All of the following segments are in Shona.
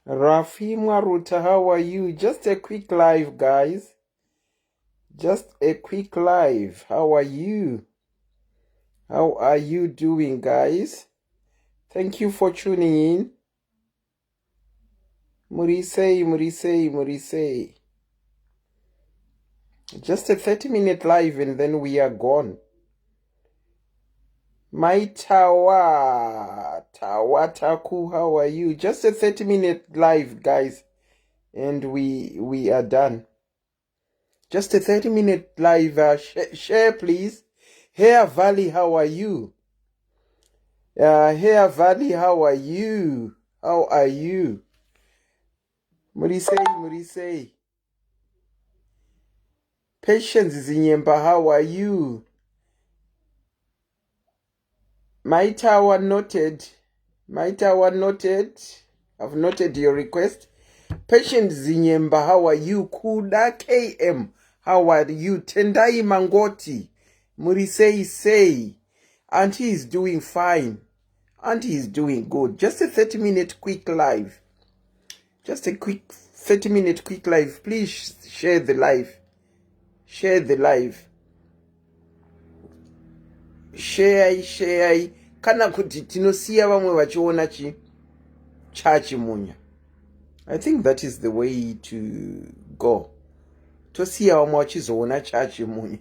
Rafi Maruta, how are you? Just a quick live, guys. Just a quick live. How are you? How are you doing, guys? Thank you for tuning in. Murisei. Just a 30-minute live and then we are gone. My Taku, how are you? Just a 30-minute live, guys, and we are done. Just a 30-minute live. Share, please. Hair Valley, how are you? Hair Valley, how are you? How are you? Murisei. Patience Zinyemba, how are you? My tower noted. I've noted your request. Patience Zinyemba, how are you? Kuda KM, how are you? Tendai Mangoti, Murisei say. Auntie is doing fine. Auntie is doing good. Just a 30-minute quick live. Just a quick 30-minute quick live. Please share the live. Share the live. Share. Kana kuti tinosiya vamwe vachiona chachi munya. I think that is the way to go. Tosiya vamwe vachizoona chachi munya.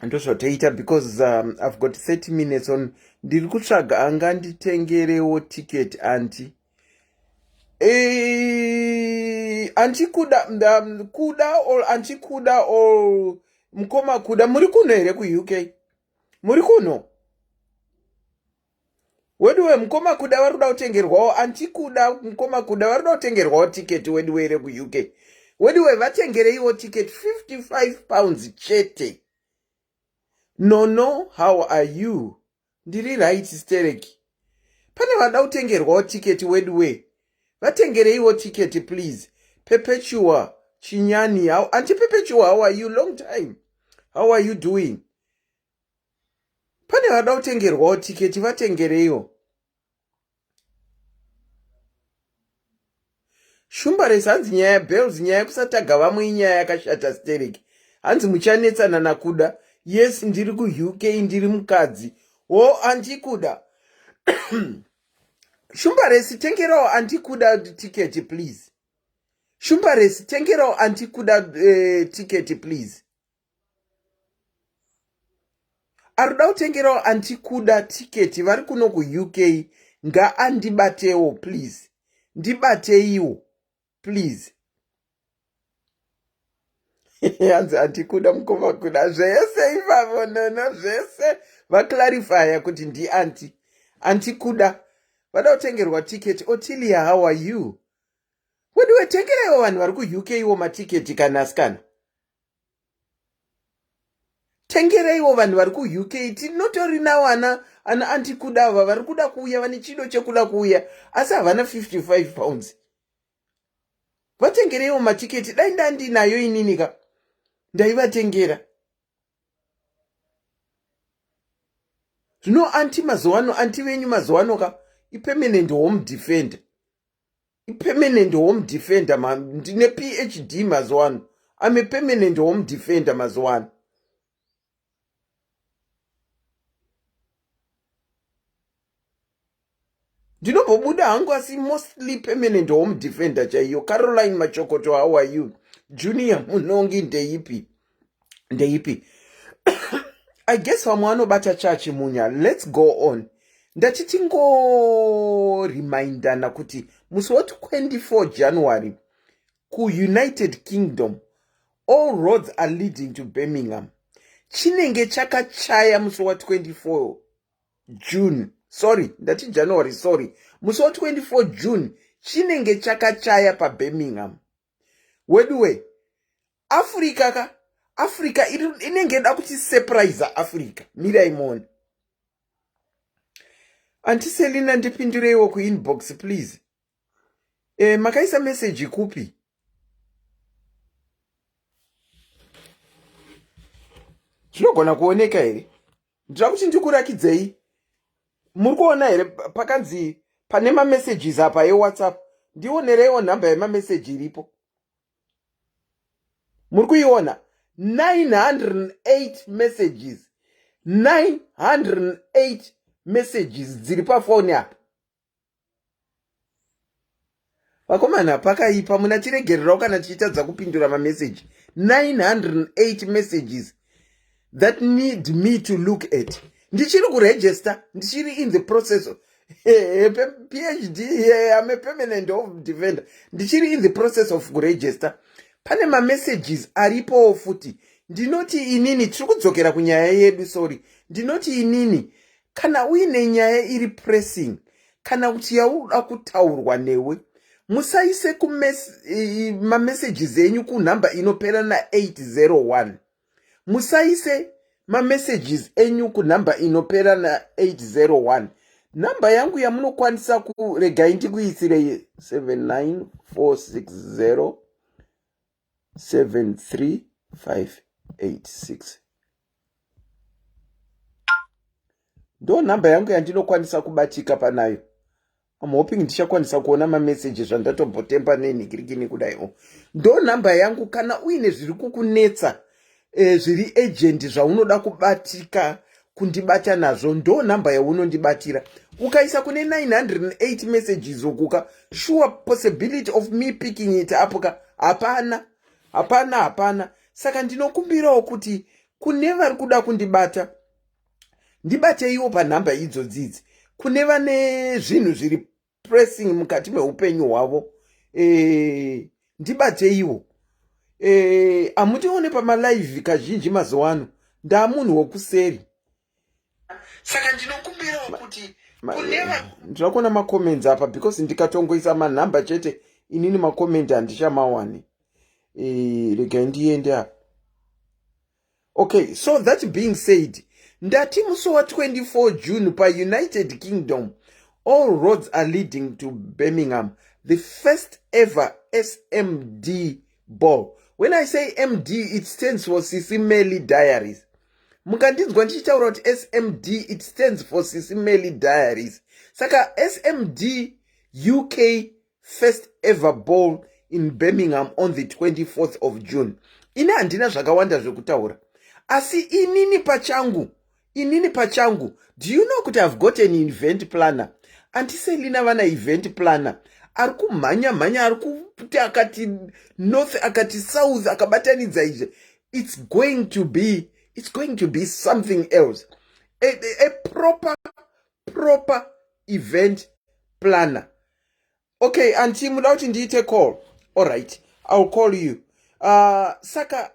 Ndozvotoita because I've got 30 minutes on. Ndiri kutsvaga anga nditengerewo ticket anti. Anti kuda or mkoma kuda muri kuno here ku UK. Muri kuno. Wedwe mkoma kuda vari kuda kutengerwawo anti kuda mkoma kuda vari kuda kutengerwawo ticket wedwe here ku UK. Wedwe vatengereiwo ticket 55 pounds chete. No, how are you? Ndiri right stereki. Pane vada kutengerwawo ticket wedwe. Vatengereiwo ticket please. Perpetua Chinyani, Auntie Perpetua, how are you? Long time. How are you doing? Pane vada kutengerwawo ticket vatengereiwo. Shumbaresi hanzi nyaya bells nyaya kusataga vamwe inyaya yakashata stereki. Hanzi muchanetsana nakuda. Yes, ndiri ku UK, ndiri mukadzi. Auntie kuda. Shumbaresi tengerawo auntie kuda ticket please. Shumbaresi tengerawo auntie kuda ticket please. Arikuda kutengerawo auntie kuda ticket vari kuno ku UK ngaandibatewo please. Ndibateiwo please. Hanzi auntie kuda mukoma kuda zvese ivavo nono zvese vaclarifya kuti ndi auntie kuda vada kutengerwa ticket. Otilia, how are you? Wedwe tengeraiwo vanhu vari ku UK iwo matiketi kanasikana. Tengeraiwo vanhu vari ku UK. Tinotori nawo ana auntie kuda ava vari kuda kuuya vane chido chekuda kuuya asi havana 55 pounds. Vatengereiwo matiketi. Dai ndandinayo ininika ndaivatengera. Zvino auntie mazowano, auntie venyu mazowano ka ipermanent home defender. Permanent home defender man. Ndine PhD mazowano. I'm a permanent home defender mazowano. Ndinobobuda hangu asi mostly permanent home defender chaiyo. Caroline Machokoto, how are you? Junior Munongi ndeipi. I guess vamwe vanobata chachi munya. Let's go on. Ndatitingo remindana kuti musi wa 24 January ku United Kingdom all roads are leading to Birmingham. Chinenge chakachaya musi wa 24 June. Sorry, ndati January, sorry. Musi wa 24 June chinenge chakachaya pa Birmingham. Wedwe Africa inenge da kuti surprise Africa. Mirai mona. Auntie Selina ndipindureiwo ku inbox please. Makaisa message kupi? Zvinogona kuoneka here? Ndira kuti ndikurakidzei. Muri kuona here pakanzi pane mamessages apa eWhatsApp. Ndionereiwo nhamba yemamessage iripo. Muri kuiona 908 messages. 908 messages dziri pafoni apa. Vakomana pakaipa muna tiregererawo kana tichitadza kupindura mamessage. 908 messages that need me to look at. Ndichiri kuregister, ndichiri in the process of PhD, I'm a permanent of defender. Ndichiri in the process of kuregister. Pane mamessages aripo futi. Ndinoti inini, tiri kudzokera kunyaya yedu, sorry. Ndinoti inini, kana uine nyaya iri pressing, kana kuti yauda kutaurwa newe, musaise mamessages enyu kunhamba inopera na 801. Musaise mamessages enyu kunhamba inopera na 801. Namba yangu yamunokwanisa kuregai ndikuisire 79460 73586. Ndo namba yangu yandinokwanisa kubatika panayo. I'm hoping ndichakwanisa kuona mamessages zvandatombotemba nenhikirikini kudaiwo. Ndo namba yangu kana uine zviri kukunetsa, zviri agent zvaunoda kubatika kundibata nazvo, ndo namba yaunondibatira. Ukaisa kune 908 messages okuka, sure possibility of me picking it up hapana. Saka ndinokumbirawo kuti kune vari kuda kundibata, ndibate iwo panhamba idzodzidzi. Kune vane zvinhu zviri pressing mukati meupenyu hwavo, ndibate iwo. Amutione pamalive kazhinji mazuva ano, ndamunhu wokuseri. Saka ndinokumbirawo kuti ndirakuona macomments apa, because ndikatongoisa manhamba chete, inini macomments handichamawani. Regai ndiende apa. Okay, so that being said, ndati musi wa 24 June pa United Kingdom, all roads are leading to Birmingham, the first ever SMD ball. When I say MD, it stands for SIS MELLY Diaries. Mukandinzwa ndichitaura kuti SMD, it stands for SIS MELLY Diaries. Saka SMD UK first ever ball in Birmingham on the 24th of June. Ine handina zvakawanda zvekutaura. Asi inini pachangu, do you know kuti I've got an event planner? Antiselina vana event planner. Ari kumhanya, ari kuti akati north, akati south, akabatanidza izve. It's going to be something else. A proper event planner. Okay, auntie, muda kuti ndiite call. All right, I'll call you. Saka,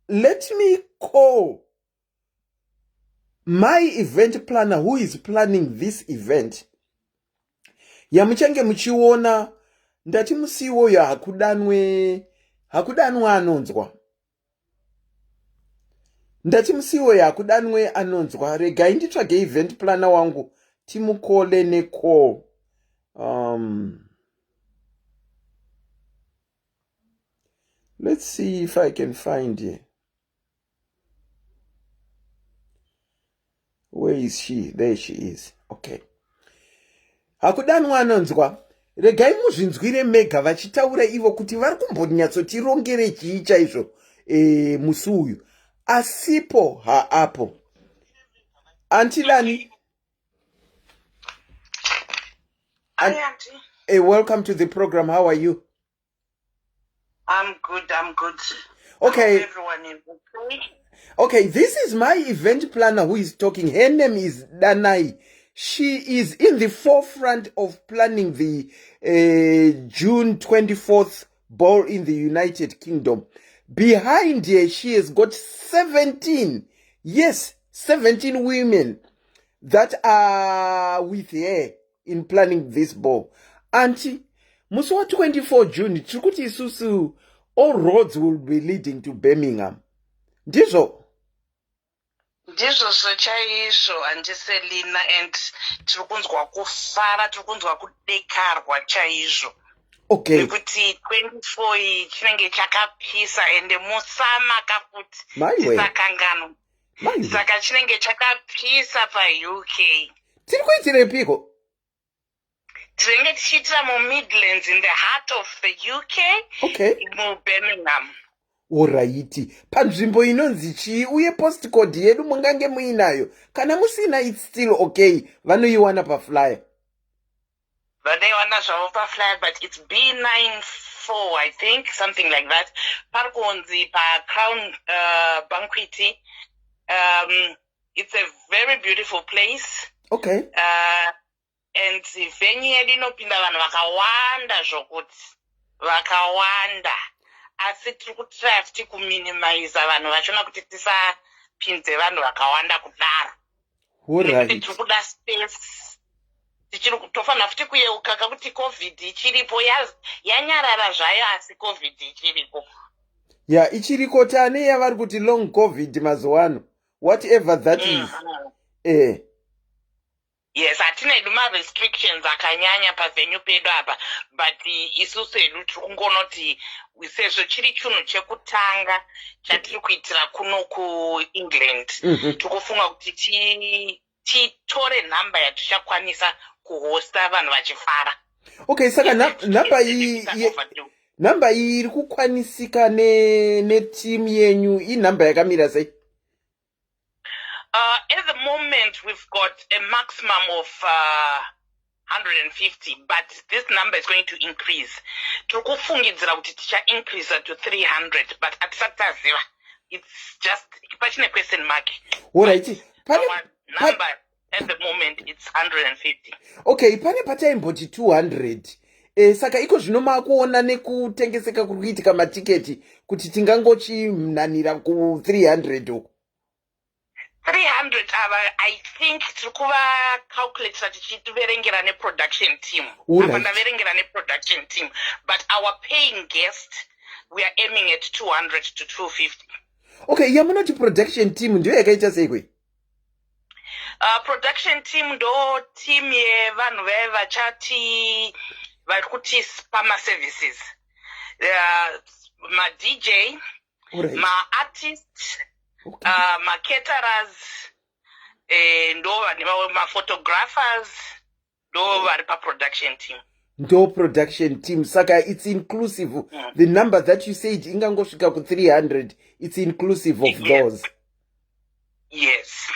let me call my event planner who is planning this event. Yamuchange muchiona, ndati musiwo ya hakudanwe anonzwa. Ndati musiwo ya hakudanwe anonzwa. Regai nditsvage event planner wangu, timukole necall. Let's see if I can find her. Where is she? There she is. Okay. Hakudanwa anonzwa. Regai muzvinzwire mega vachitaura ivo kuti vari kumbonyatsotirongere chii chaizvo musi uyu. Asipo haapo. Antilani. Hi, Auntie. Hey, welcome to the program. How are you? I'm good. Okay. Everyone is okay. Okay, this is my event planner who is talking. Her name is Danai. She is in the forefront of planning the June 24th ball in the United Kingdom. Behind her, she has got 17 women that are with her in planning this ball. Auntie, musi wa 24 June, tikuti isusu, all roads will be leading to Birmingham. Ndizvo Ndizvo chaizvo andiselina, and tirikunzwa kufara, tirikunzwa kudekarwa chaizvo. Okay. Nekuti 24 iyi chinenge chakapisa, ende musamaka futi tisakangano. Saka chinenge chakapisa pa UK. Tiri kuitirepiko? tinenge tichiitira mu-Midlands in the heart of the UK. Okay. Birmingham. Alright. Panzvimbo inonzi chii uye postcode yedu mungange muinayo. Kana musina it's still okay. Vanoiwana paflyer. Vanoiwana zvavo paflyer, but it's B94, I think, something like that. Parikunzi pa Crown Banquet. It's a very beautiful place. Okay. And venue yedu inopinda vanhu vakawanda zvokuti. Vakawanda. Asi tiri kutry futi kuminimize vanhu vachiona kuti tisapinze vanhu vakawanda kudaro. Alright. Tiri kuda space. Tofanira futi kuyeuka kakuti COVID ichiripo yanyarara zvayo asi COVID ichiripo. Yeah, ichiriko tane yavari kuti long COVID mazuwano. Whatever that is. Yes, hatina edu ma-restrictions akanyanya pavenue pedu apa, but isusu edu tiri kungonoti sezvo chiri chinhu chekutanga chatiri kuitira kuno kuEngland. Tiri kufunga kuti titore nhamba yatichakwanisa kuhosta vanhu vachifara. Okay, saka namba iyi iri kukwanisika netimu yenyu inhamba yakamira sei? At the moment, we've got a maximum of 150, but this number is going to increase. Tikufungidzira kuti ticha increase to 300, but atisataziva. It's just a question mark. All right. Our number at the moment it's 150. Okay, pane pataimboti 200. Saka iko zvino makuona nekutengeseka kuri kuitika matiketi kuti tingangochimhanira ku 300 uko. 300 I think tikuva calculate that tichiverengera ne-production team. Production team. But our paying guest, we are aiming at 200 to 250. Okay, yamunoti production team ndio yakaita seikwe? Production team ndo team yevanhu vaya vachati vari kuti spama services. Ma-DJ, ma-artist, okay. Ma-caterers, ndo vane ma-photographers, ndo vari pa-production team. Ndo production team, saka it's inclusive. The number that you said ingangosvika ku 300, it's inclusive of those. Yes.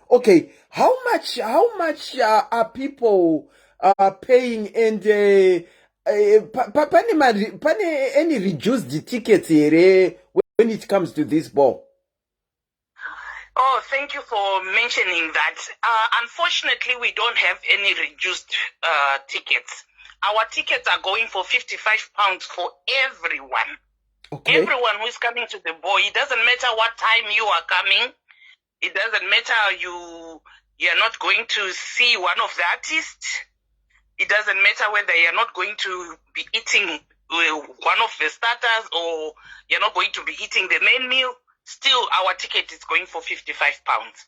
Okay, how much are people paying, and pane any reduced tickets here when it comes to this ball? Oh, thank you for mentioning that. Unfortunately, we don't have any reduced tickets. Our tickets are going for £55 for everyone. Okay. Everyone who is coming to the ball. It doesn't matter what time you are coming. It doesn't matter you're not going to see one of the artists. It doesn't matter whether you're not going to be eating one of the starters or you're not going to be eating the main meal. Still, our ticket is going for £55.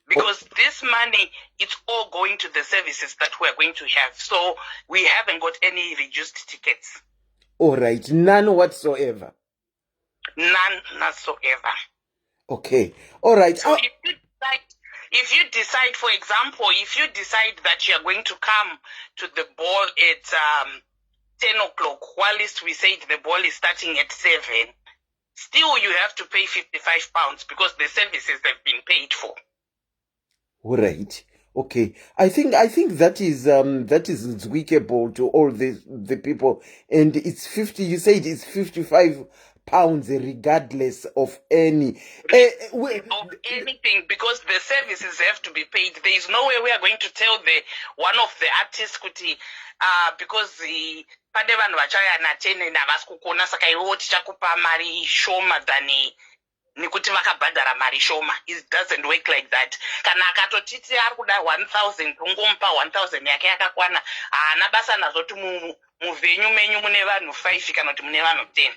Because this money, it's all going to the services that we're going to have. So we haven't got any reduced tickets. All right. None whatsoever? None whatsoever. Okay. All right. So if you decide, for example, if you decide that you're going to come to the ball at 10 o'clock, while we said the ball is starting at 7, still you have to pay £55 because the services have been paid for. All right. Okay. I think that is unspeakable to all the people, and it's 50. You said it's £55 regardless of any of anything, because the services have to be paid. There is no way we are going to tell one of the artists kuti because the pane vanhu vachaya na 10 navasi kukona saka iwo tichakupa mari shoma than nekuti vakabhadhara mari shoma. It doesn't work like that. Kana akatotiti ari kuda 1000 ungomupa 1000 yake yakakwana, haana basa nazoti muvenyu menyu mune vanhu 5 kana kuti mune vanhu 10.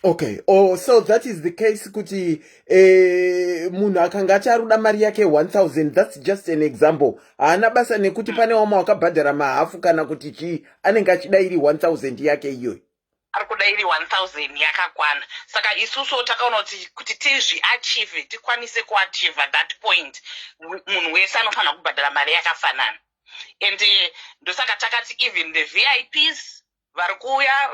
Okay. Oh, so that is the case kuti munhu akanga acharuda mari yake 1000. That's just an example. Haana basa nekuti pane wama wakabhadhara mahafu kana kuti chi anenge achida iri 1000 yake iyoyo. Ari kuda iri 1000 yakakwana. Saka isusu takaona kuti tikwanise kuachieve at that point, munhu wese anofanira kubhadhara mari yakafanana. and ndosaka takati even the VIPs varikuuya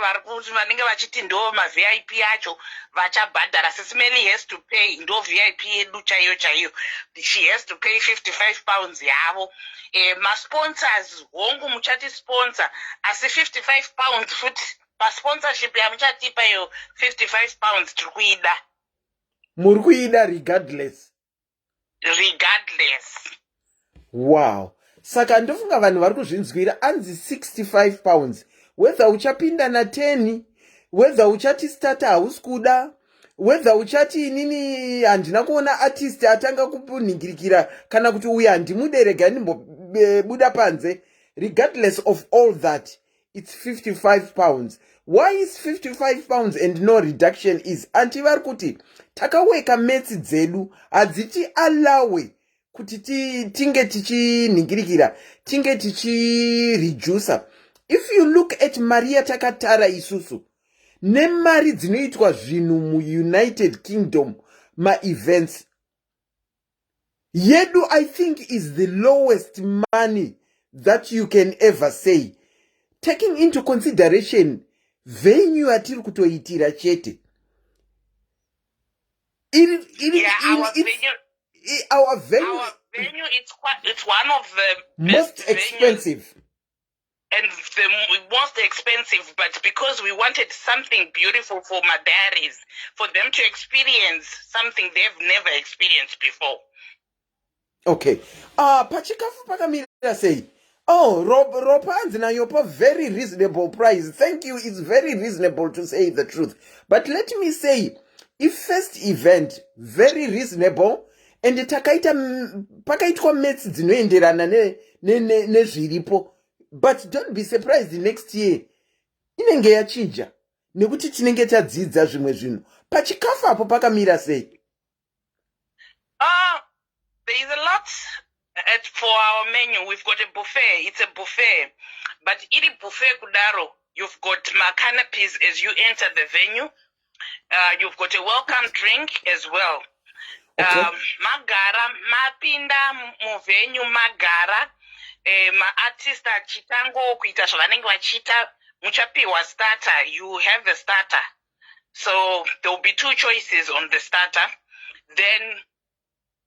vanenge vachiti ndo ma-VIP yacho vachabhadhara. SIS MELLY has to pay, ndo VIP yedu chaiyo. She has to pay 55 pounds yavo. Ma-sponsors hongu muchati sponsor asi 55 pounds futi pa-sponsorship yamuchatipa yo 55 pounds tirikuida. Murikuida regardless. Wow. Saka ndofunga vanhu vari kuzvinzwira anzi 65 pounds. Whether uchapinda na 10, whether uchati starter hausi kuda, whether uchati inini handina kuona artist atanga kupunhingirikira kana kuti uya handimuderega ndimbobuda panze. Regardless of all that, it's 55 pounds. Why is 55 pounds and no reduction is? Anti vari kuti takaweka metsi dzedu hadziti alawe kuti tinge tichinhingirikira, tinge tichireducer. If you look at Maria takatara isusu nemari dzinoitwa zvinhu mu-United Kingdom ma-events yedu, I think is the lowest money that you can ever say, taking into consideration venue atiri kutoitira chete. Our venue it's one of the most expensive. And the most expensive, but because we wanted something beautiful for my diaries, for them to experience something they've never experienced before. Okay. Pachikafu pakamira say, oh, Ropan's na yopa very reasonable price. Thank you. It's very reasonable to say the truth. But let me say, if first event, very reasonable, and pakaitwa metsi dzinoenderana nezviripo. But don't be surprised the next year inenge yachinja nekuti tinenge tadzidza zvimwe zvinhu. Pachikafu apo pakamira sei? There is a lot for our menu. We've got a buffet. It's a buffet. But iri buffet kudaro, you've got canapes as you enter the venue. You've got a welcome drink as well. Okay. Magara, mapinda mu venue magara. Ma-artist achitango kuita zvavanenge vachita muchapiwa starter. You have a starter, so there will be two choices on the starter. Then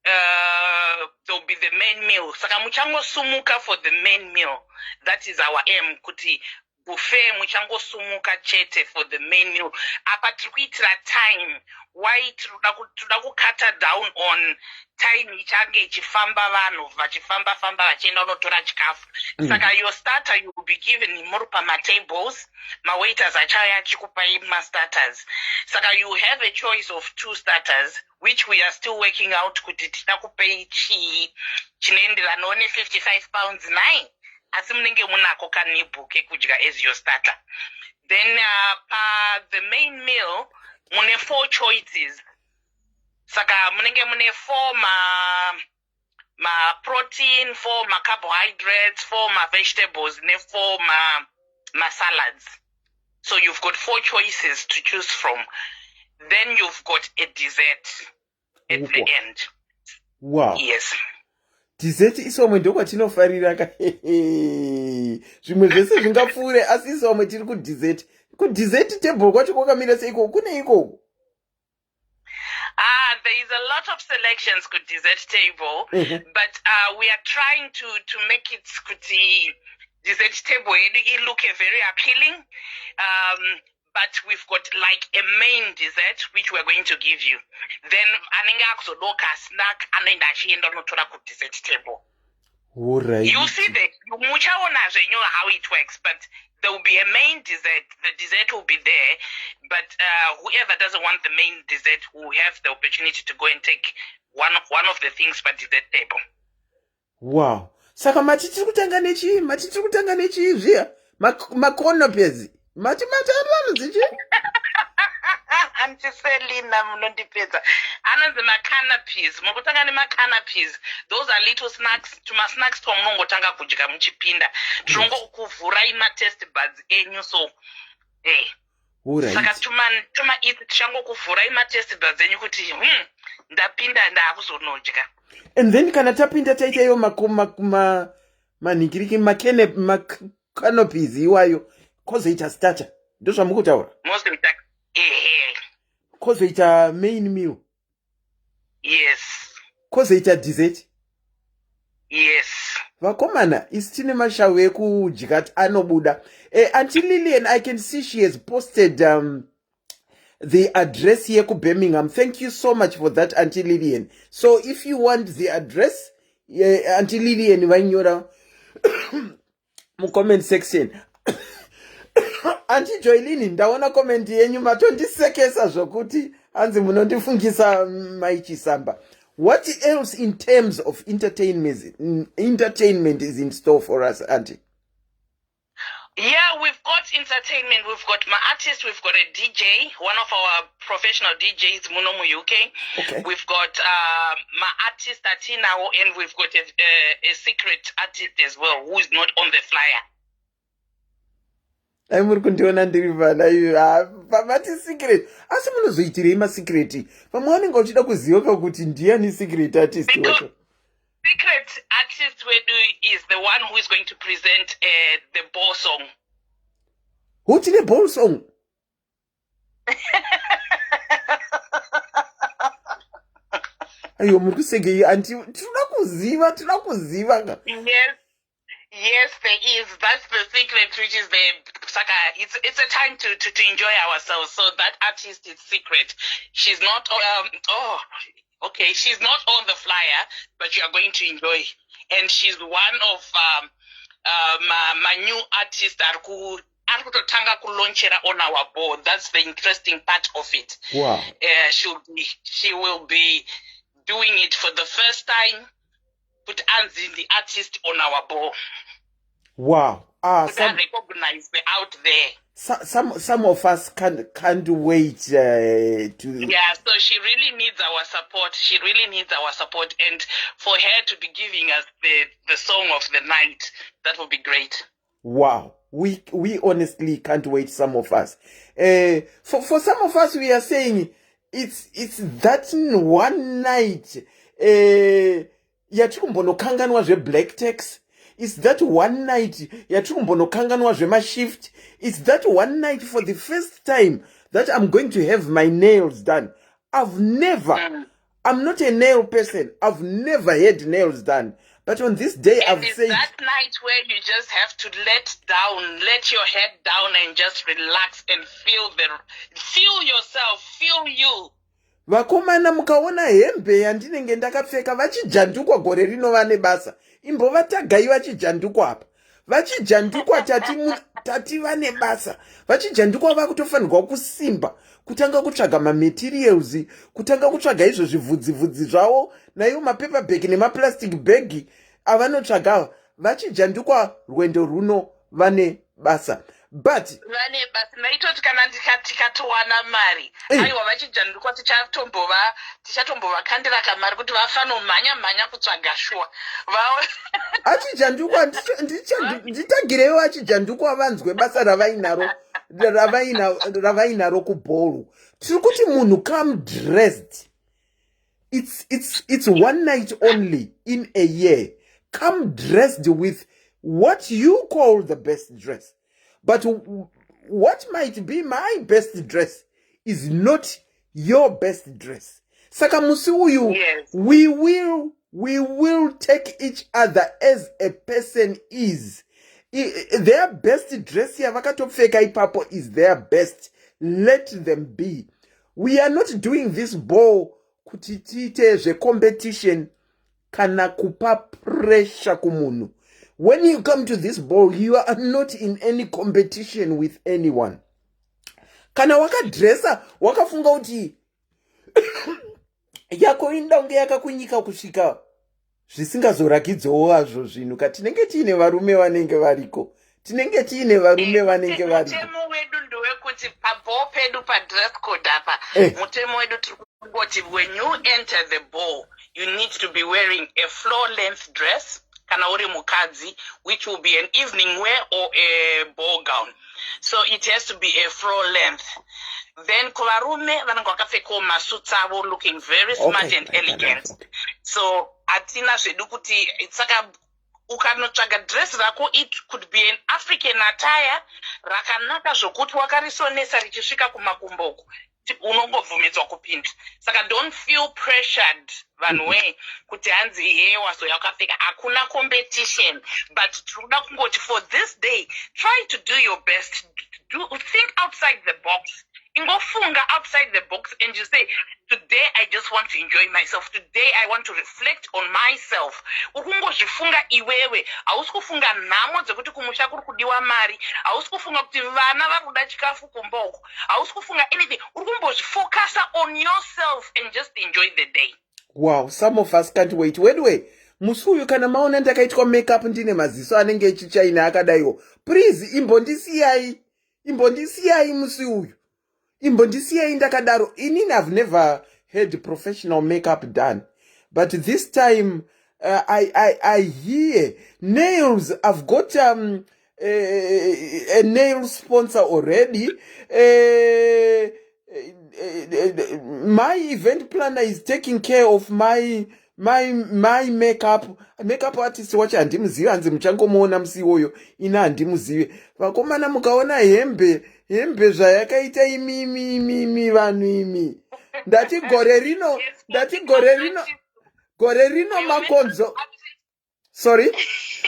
there will be the main meal. Saka muchangosumuka for the main meal. That is our aim. Kuti buffet muchangosumuka chete for the main meal. Apa tirikuitira time. Why tinoda kukata down on time ichange ichifamba vanhu vachifamba vachienda kunotora chikafu. Saka your starter you will be given muri pamatables. Mawaiters achaya achikupai ma-starters. Saka you have a choice of two starters, which we are still working out kuti tida kupei chinoenderana ne 55 pounds 9. Asi munenge munako kanibu kekudya as your starter. Then the main meal mune 4 choices. Saka munenge mune 4 ma protein, 4 ma carbohydrates, 4 ma vegetables, ne 4 ma salads. So you've got 4 choices to choose from. Then you've got a dessert at the end. Wow. Yes. Dessert isomwe ndokwatinofarira ka. Zvimwe zvese zvingapfuure asi isomwe tiri ku dessert. Ku dessert table kwacho kwakamira seiko kune ikoko. There is a lot of selections ku dessert table, but we are trying to make it kuti dessert table it look very appealing. But we've got like a main dessert which we're going to give you. Then anenge akuzodoka snack anoenda achienda notora ku dessert table. All right. You see muchaona zvenyu how it works, but there will be a main dessert. The dessert will be there, but whoever doesn't want the main dessert will have the opportunity to go and take one of the things by dessert table. Wow. Saka matitiri kutanga nechi zviya makonopezi. Mati zichi. Antiselina munondipedza. Anonzi macanapes. Mukutanga nemacanapes. Those are little snacks. Tuma snacks twamunongotanga kudya muchipinda. Tinongokuvhurai ma-taste buds enyu so. Alright. Saka tuma iti tichangokuvhurai ma-taste buds enyu kuti ndapinda ndakuzonodya. And then kana tapinda taita yo manhingiriki macanopies iwayo kozoita starter ndozvamukutaura mozoita kozoita main meal yes kozoita dessert yes vakomana isi tine mashavu ekudya anobuda Auntie Lillian, I can see she has posted the address here to Birmingham. Thank you so much for that, Auntie Lillian. So if you want the address, Auntie Lillian, vanyora mu comment section. Auntie Joylini, ndaona comment yenyu matondisekesa zvokuti hanzi munondifungisa maichisamba. What else in terms of entertainment is in store for us, Auntie? Yeah, we've got entertainment. We've got my artist. We've got a DJ, one of our professional DJs, Munomu UK. Okay. We've got my artist Atina, and we've got a secret artist as well, who is not on the flyer. Muri kundiona ndiri pana iyo vati secret asi munozoitirei masecret pamwe vanenge vachida kuziva kuti ndiani secret artist wacho secret artist wedu is the one who is going to present the ball song. Who did the ball song? Ayo muri kusegei anti tinoda kuziva Yes, there is. That's the secret, which is the Saka. It's a time to enjoy ourselves. So that artist is secret. She's not. Okay. She's not on the flyer, but you are going to enjoy. And she's one of my new artists that arikutotanga kulonchera on our board. That's the interesting part of it. Wow. She will be doing it for the first time. Put Anzi, the artist, on our board. Wow. Some recognize the out there. Some of us can't wait to. Yeah, so she really needs our support. And for her to be giving us the song of the night, that would be great. Wow. We honestly can't wait, some of us. For some of us, we are saying it's that one night. Yatirikumbonokanganwa zve-black tax. It's that one night yatirikumbonokanganwa zve-shift. It's that one night for the first time that I'm going to have my nails done. I'm not a nail person. I've never had nails done. But on this day, and I've it's said... that night where you just have to let your head down and just relax and feel yourself, feel you. Vakomana mukaona hembe yandinenge ndakapfeka vachijandukwa gore rinova nebasa imbova tagai vachijandukwa apa vachijandukwa tati vane basa vachijandukwa vakutofanirwa kusimba kutanga kutsvaga materials kutanga kutsvaga izvo zvivhudzivhudzi zvavo naivo mapepa bag nemaplastic bag avanotsvaga vachijandukwa rwendo runo vane basa. But vane basa naitoti kana tikatowana mari aiwa vachijandukwa tichatombova kandira kamari kuti vafanomhanya kutsvaga shuwa achijandukwa nditagirewo achijandukwa vanzwe basa ravainaro kubholu. Tiri kuti munhu come dressed. It's one night only in a year. Come dressed with what you call the best dress. But what might be my best dress is not your best dress. Saka musi uyu, yes. we will take each other as a person is. Their best dress yavakatopfeka ipapo is their best. Let them be. We are not doing this ball kuti tiite zvecompetition kana kupa pressure kumunhu. When you come to this ball, you are not in any competition with anyone. Kana wakadresa, wakafunga kuti yako indaunge yakakunyika kusvika zvisingazorakidzowo hazvo zvinhu katinenge tiine varume vanenge variko. Tinenge tiine varume vanenge variko. Mutemo wedu ndowekuti paball pedu padress code apa. Mutemo wedu turikungoti when you enter the ball, you need to be wearing a floor length dress. Kana uri mukadzi, which will be an evening wear or a ball gown. So it has to be a floor length. Then kuvarume vanenge vakapfeka masuits avo looking very smart and elegant. So atina zvedu kuti saka ukanotsvaga dress rako, it could be an African attire rakanaka zvokuti wakarisonesa richisvika kumakumbo unongobvumidzwa kupinda. Saka don't feel pressured vanwe kuti hanzi here wazoya wakapfeka, hakuna competition, but tinoda kungoti for this day try to do your best, think outside the box. Ingofunga outside the box and you say, today I just want to enjoy myself. Today I want to reflect on myself. Ukungozvifunga iwewe. Hausi kufunga nhamo dzekuti kumusha kuri kudiwa mari. Hausi kufunga kuti vana vari kuda chikafu kumboko. Hausi kufunga anything. Ukungozvifocus on yourself and just enjoy the day. Wow, some of us can't wait. Wedwe, musi uyu kana maona ndakaitwa makeup ndine maziso anenge echichaina akadaiwo. Please, imbondisiyai musi uyu. Imbondisiyai ndakadaro. Inini I've never had professional makeup done. But this time, I hear nails. I've got a nail sponsor already. My event planner is taking care of my makeup artist wacho handimuzivi, hanzi muchangomuona musi uyo ina handimuzivi. Vakomana mukaona hembe zvayakaita imimi vanhu imi. Ndati gore rino makonzo. Sorry.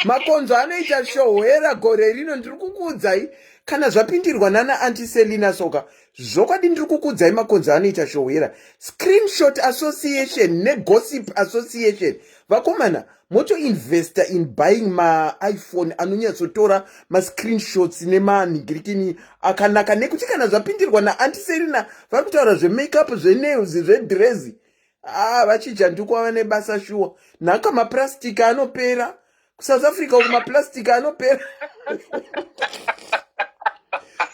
Makonzo anoita shohwera gore rino ndiri kukuudzai. Kana zvapindirwa nana Auntie Selina Soka, zvokwadi ndiri kukuudzai makonzo anoita shohwera. Screenshot Association neGossip Association. Vakomana, moto investor in buying ma iPhone anonyatsotora ma screenshots nemanhingirikini akanaka, nekuti kana zvapindirwa na Auntie Selina vari kutaura zvemakeup, zvenails, zvedress. Vachija ndikuva nebasa shuwa. Nhaka maplastic anopera. South Africa uku maplastic anopera.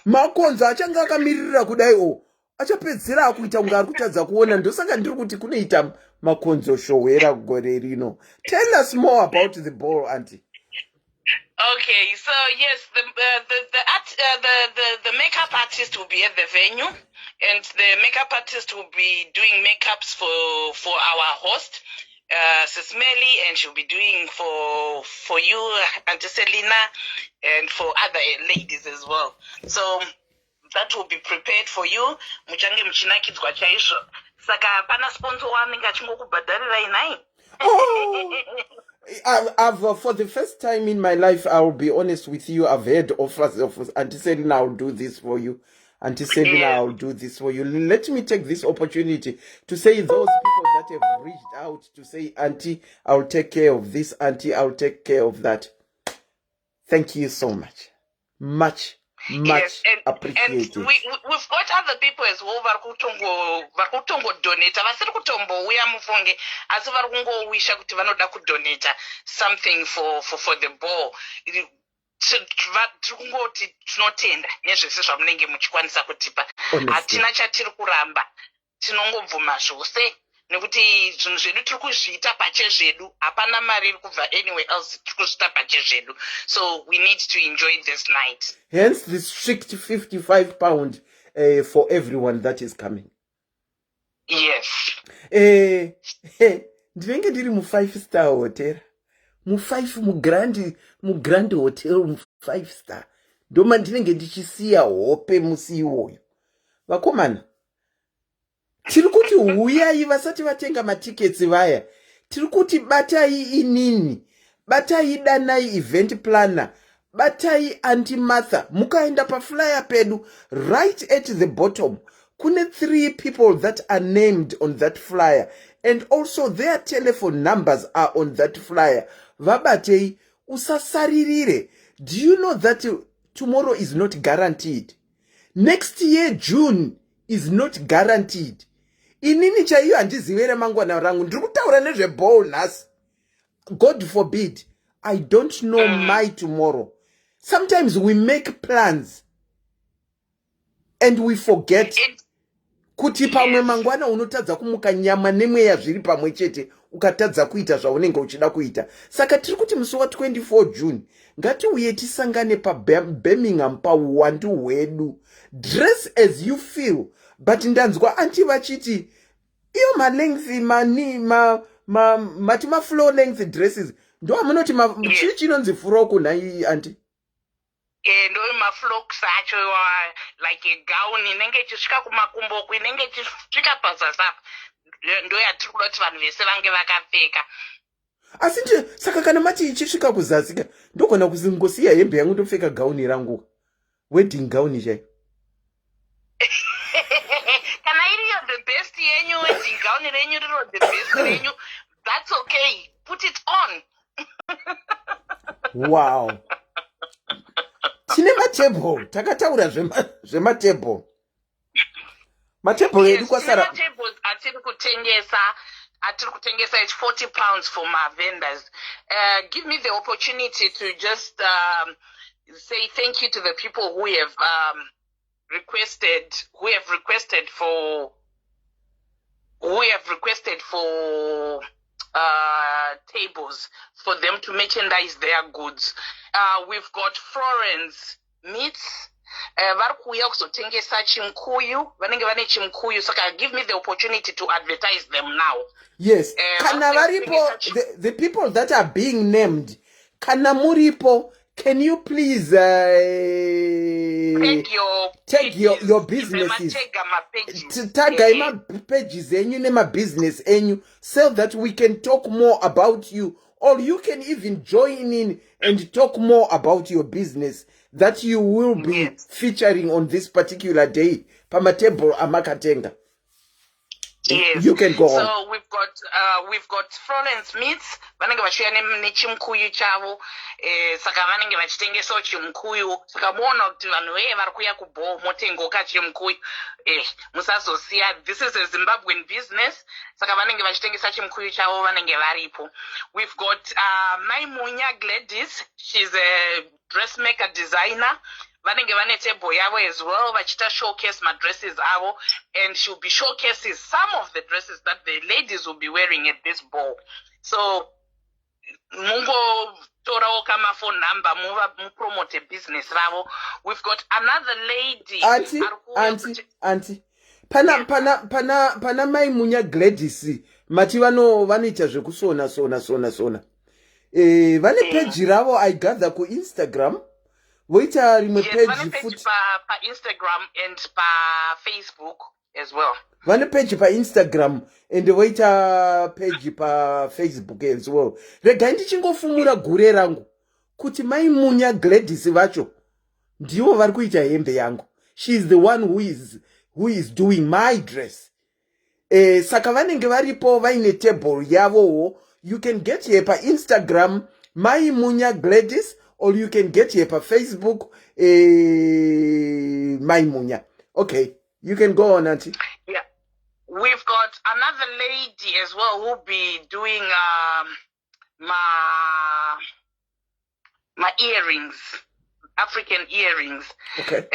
Makonzo achanga akamirira kudai achapedzera akuita kunge ari kutadza kuona. Ndosaka ndiri kuti kunoita makonzo shohwera gore rino. Tell us more about the ball, Auntie. Okay, so yes, the makeup artist will be at the venue, and the makeup artist will be doing makeups for our host, SIS MELLY, and she'll be doing for you, Auntie Selina, and for other ladies as well. So that will be prepared for you. Muchange muchinakidzwa chaizvo. Saka pana sponsor wanenge achingokubhadharira inai. I've for the first time in my life, I'll be honest with you, I've heard offers of Auntie Selina, I'll do this for you. Auntie Selina, I'll do this for you. Let me take this opportunity to say those people that have reached out to say, Auntie, I'll take care of this. Auntie, I'll take care of that. Thank you so much. Much appreciated. And we've got other people as well vakutongo donate. Vasiri kutombouya mufunge asi vari kungowisha kuti vanoda kudonata something for the ball. Tiri kungoti tinotenda nezvese zvamunenge muchikwanisa kutipa. Hatina chatiri kuramba, tinongobvuma zvose nekuti zvinhu zvedu tiri kuzviita pachezvedu, hapana mari iri kubva anywhere else, tiri kuzviita pachezvedu. So we need to enjoy this night. Hence the strict £55 for everyone that is coming. Yes. Ndinenge ndiri mu5-star hotel. Mu-grand hotel, mu5-star. Ndoma ndinenge ndichisiya hope musi iwoyo. Vakomana, tiri kuti huyai vasati vatenga matickets vaya. Tiri kuti batai inini. Batai danai event planner. Batai Auntie Martha. Mukaenda pa flyer pedu. Right at the bottom. Kune 3 people that are named on that flyer. And also their telephone numbers are on that flyer. Vabatei usasaririre. Do you know that tomorrow is not guaranteed? Next year, June, is not guaranteed. Inini chaiyo handizivere mangwana rangu. Ndikutaura nezve bonus. God forbid. I don't know my tomorrow. Sometimes we make plans and we forget kuti pamwe mangwana unotadza kumuka nyama nemweya zviri pamwe chete ukatadza kuita zvaunenge uchida kuita. Saka tiri kuti musi wa 24 June ngatiuye tisangane pa Birmingham pa uwandu hwedu. Dress as you feel. But ndanzwa Auntie vachiti iyo ma length mati ma floor length dresses ndo munoti chii chinonzi furoku nhai anti? Ndo maflocks acho, like a gown inenge ichisvika kumakumboku, inenge ichisvika pazasi apa, ndo yatiri kuda kuti vanhu vese vange vakapfeka. Asi saka kana mati ichisvika kuzasi ndogona kuzingosiya hembe yangu ndopfeka gauni rangu, wedding gown chai. Kana iriyo the best yenyu, wedding gown renyu riro the best renyu, that's okay, put it on. Wow. Tine matable, takataura zvematable. Matable edu kwasara. Matables atiri kutengesa it's 40 pounds for my vendors. Give me the opportunity to just say thank you to the people who have requested for tables for them to merchandise their goods. We've got Florence Meats. Vari kuuya kuzotengesa chimkuyu, vanenge vane chimkuyu, saka give me the opportunity to advertise them now. Yes, kana varipo, the people that are being named, kana muripo, can you please take your businesses, tag my pages enyu nema business enyu, so that we can talk more about you, or you can even join in and talk more about your business that you will be featuring on this particular day. Pamatable amakatenga. Yes. You can go on. So we've got Florence Meats. Vanenge vachiuya nechimkuyu chavo. Saka vanenge vachitengesawo chimkuyu. Saka muona kuti vanhu vari kuuya kubho motengoka chimkuyu. Musazosiya. This is a Zimbabwean business. Saka vanenge vachitengesa chimkuyu chavo vanenge varipo. We've got Maimunya Gladys. She's a dressmaker designer. Vanenge vane table yavo as well, vachita showcase madresses avo, and she'll be showcasing some of the dresses that the ladies will be wearing at this ball. So mungo torawo kama phone number, mu promote a business ravo. We've got another lady. Auntie. Pana Maimunya Gladys, mati vanoita zvekusona. Vane page ravo, I gather ku Instagram. Wait a page pa Instagram and pa Facebook as well. One page pa Instagram and wait a page pa Facebook as well. Rega ndichingofumura gure rangu kuti Maimunya Gladys vacho ndivo vari kuita hembe yangu. She is the one who is doing my dress. Saka vanenge varipo vaine table yavo. You can get here pa Instagram Maimunya Gladys, or you can get here per Facebook, Maimunya. Okay, you can go on, Auntie. Yeah. We've got another lady as well who'll be doing my earrings, African earrings. Okay.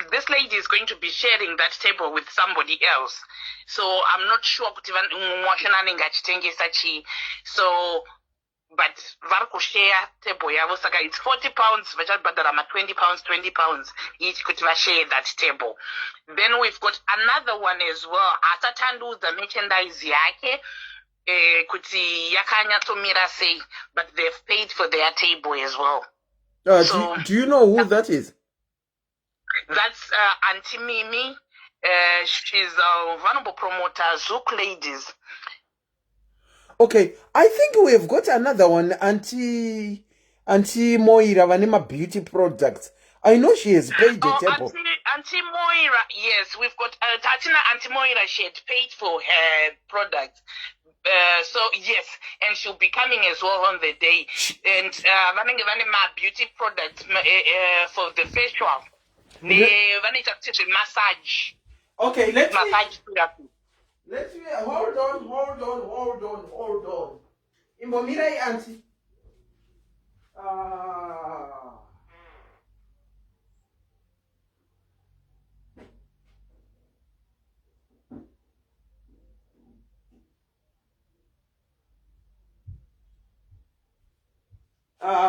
This lady is going to be sharing that table with somebody else. So I'm not sure. So, but variko share table yavo, saka it's 40 pounds, vachabhadhara 20 pounds each kuti share that table. Then we've got another one as well, asatanduza merchandise yake kuti yakanyatsomira sei, but they've paid for their table as well. So, do you know who that is? That's Auntie Mimi. She's one of the promoters, Zouk Ladies. Okay, I think we have got another one, Auntie Moira, Vanema Beauty Products. I know she has paid the table. Auntie Moira, yes, we've got Auntie Moira. She had paid for her product. So yes, and she'll be coming as well on the day. And Vanema Beauty Products for the facial. The massage. Okay, massage therapy. Let's hold on. Imbomirai, Auntie.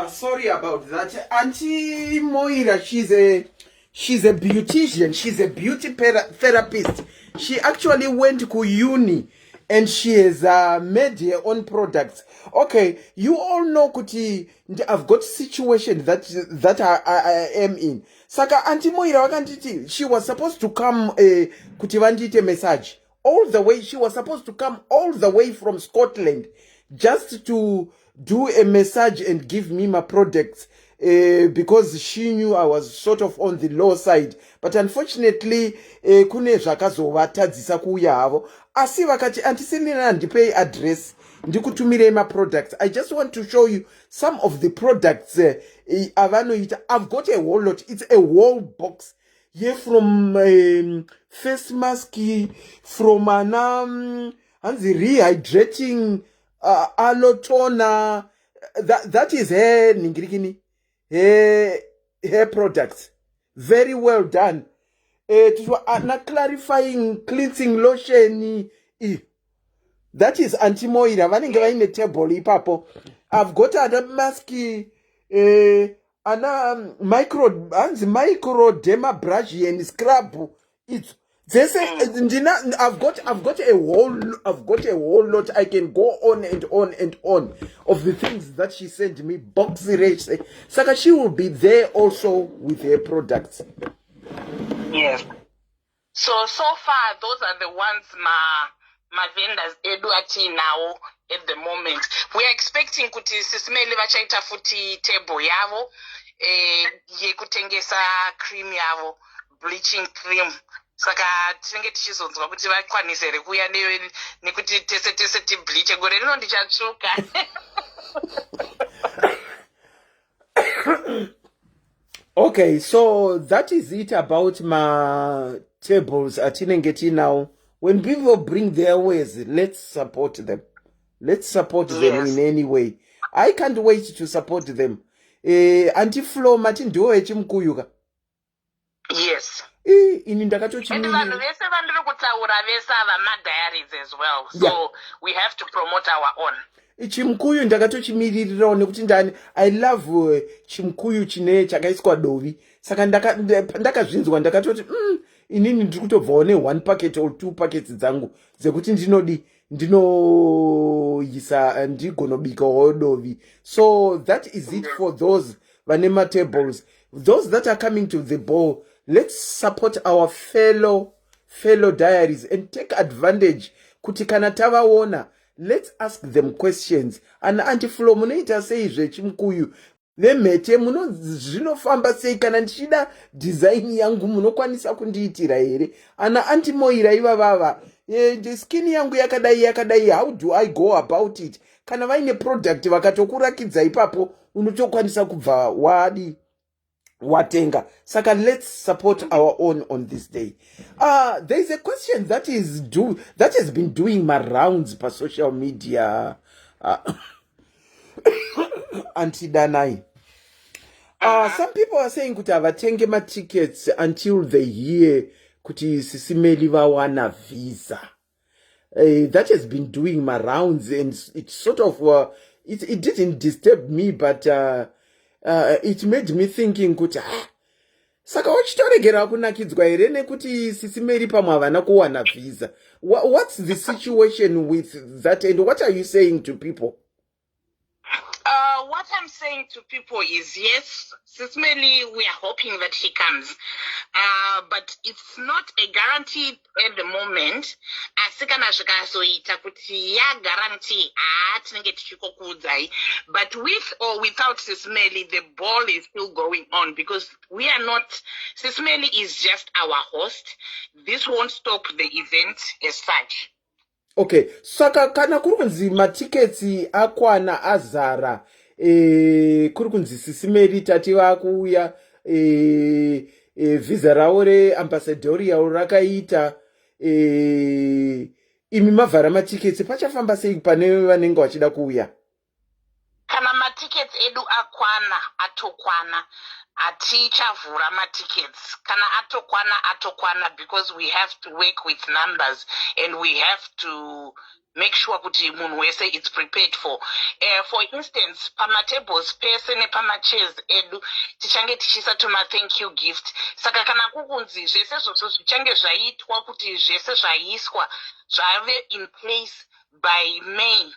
Sorry about that. Auntie Moira, she's a beautician. She's a beauty therapist. She actually went to uni and she has made her own products. Okay, you all know kuti I've got situation that I am in. Saka Auntie Moira wakanditi, she was supposed to come kuti vandite message all the way. She was supposed to come all the way from Scotland just to do a massage and give me my products. Because she knew I was sort of on the low side, but unfortunately kune zvakazovatadzisa kuuya havo, asi vakati andisenera ndipei address ndikutumirei products. I just want to show you some of the products avanoita. I've got a whole lot. It's a whole box here, from face mask, from rehydrating aloe toner, that is hair ningirikini, hair products, very well done. Clarifying cleansing lotion, that is anti-moira. Vanenge vaine table ipapo. I've got other mask, micro derma brush and scrub. It's this. I've got a whole lot. I can go on and on and on of the things that she sent me. Box race. Saka, she will be there also with her products. Yes. So far, those are the ones my vendors edu ati now at the moment. We are expecting kuti SIS MELLY vachaita futi table yavo yekutengesa cream yavo, bleaching cream. Saka tinenge tichizonzwa kuti vakwanise here kuuya nekuti tese ti bleach gore rino ndichatsvuka. Okay, so that is it about my tables atinenge now. When people bring their ways, let's support them. Let's support them in any way. I can't wait to support them. Auntie Flo Martin do echimkuyuka. Yes. Ini ndakatochi. And vanhu vese vandiri kutaura vese ava diaries as well. So we have to promote our own. Chimkuyu ndakatochimiririrawo nekuti ndani I love chimkuyu chine chakaiswa dovi. Saka ndakazvinzwa ndakatoti inini ndiri kutobvawo ne1 packet or 2 packets dzangu dzekuti ndinoisa ndigonobikawo dovi. So that is it for those vanema tables. Those that are coming to the ball, let's support our fellow diaries and take advantage kuti kana tavaona, let's ask them questions. And Auntie Flo munoita seizve chimkuyu vemhete zvinofamba sei, kana ndichida design yangu munokwanisa kundiitira here? Ana Auntie Moira ivavava skin yangu yakadai, how do I go about it? Kana vaine product vakatokurakidza ipapo unotokwanisa kubva watenga. Saka, let's support our own on this day. There's a question that has been doing my rounds per social media. Auntie Danai. Some people are saying kuti avatenge ma tickets until they hear kuti SIS MELLY vawana visa. That has been doing my rounds, and it sort of it didn't disturb me, but it made me thinking kuti saka wachitoregera kunakidzwa here nekuti SIS MELLY pamwe havana kuwana visa. What's the situation with that, and what are you saying to people? What I'm saying to people is, yes, SIS MELLY, we are hoping that he comes. But it's not a guarantee at the moment. But with or without SIS MELLY, the ball is still going on, because we are not, SIS MELLY is just our host. This won't stop the event as such. Okay, saka kana kurunzi matiketi akwana azara, kurunzi SIS MELLY tati vakuuya, visa rawo ambassadorial rakaita, imi mavhara matiketi pachafamba sei pane vanenge vachida kuuya? Kana matiketi edu atokwana, atichavhura matickets. Kana atokwana, because we have to work with numbers and we have to make sure kuti munhu wese it's prepared for. For instance, pamatables pese nepamachairs edu tichange tichiisa thank you gift. Saka kana kukunzi zvese zvose zvichange zvaitwa kuti zvese zvaiswa zvave in place by May.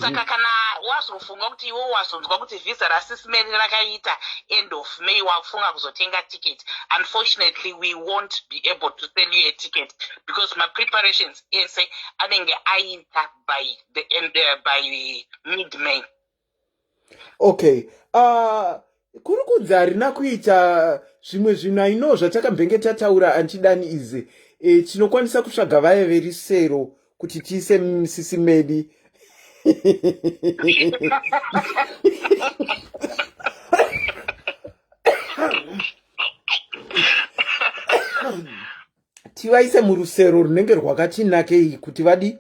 Saka kana wazofunga kuti iwo wazonzwa kuti visa raSIS MELLY rakaita end of May wafunga kuzotenga ticket, unfortunately we won't be able to sell you a ticket because my preparations ese anenge aita by the end by mid May. Okay, kuri kunzi harina kuita zvimwe zvinhu aino zvatakambenge tataura anchidani izi tinokwanisa kutsvaga vaya verisero kuti tiise SIS MELLY. Tivaise murusero runenge rwakati nakei kuti vadi